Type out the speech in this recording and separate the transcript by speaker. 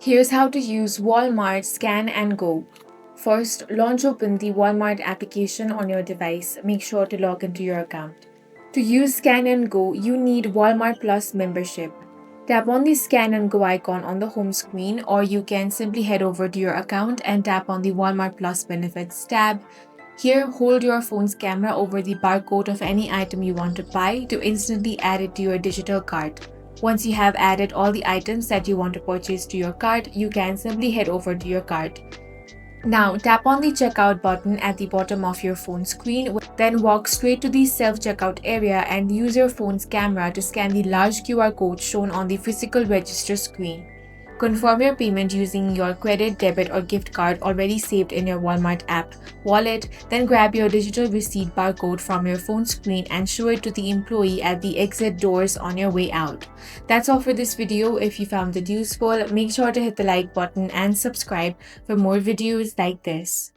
Speaker 1: Here's how to use Walmart Scan and Go. First, launch open the Walmart application on your device. Make sure to log into your account. To use Scan and Go, you need Walmart Plus membership. Tap on the Scan and Go icon on the home screen, or you can simply head over to your account and tap on the Walmart Plus Benefits tab. Here, hold your phone's camera over the barcode of any item you want to buy to instantly add it to your digital cart. Once you have added all the items that you want to purchase to your cart, you can simply head over to your cart. Now, tap on the checkout button at the bottom of your phone screen, then walk straight to the self-checkout area and use your phone's camera to scan the large QR code shown on the physical register screen. Confirm your payment using your credit, debit, or gift card already saved in your Walmart app wallet, then grab your digital receipt barcode from your phone screen and show it to the employee at the exit doors on your way out. That's all for this video. If you found it useful, make sure to hit the like button and subscribe for more videos like this.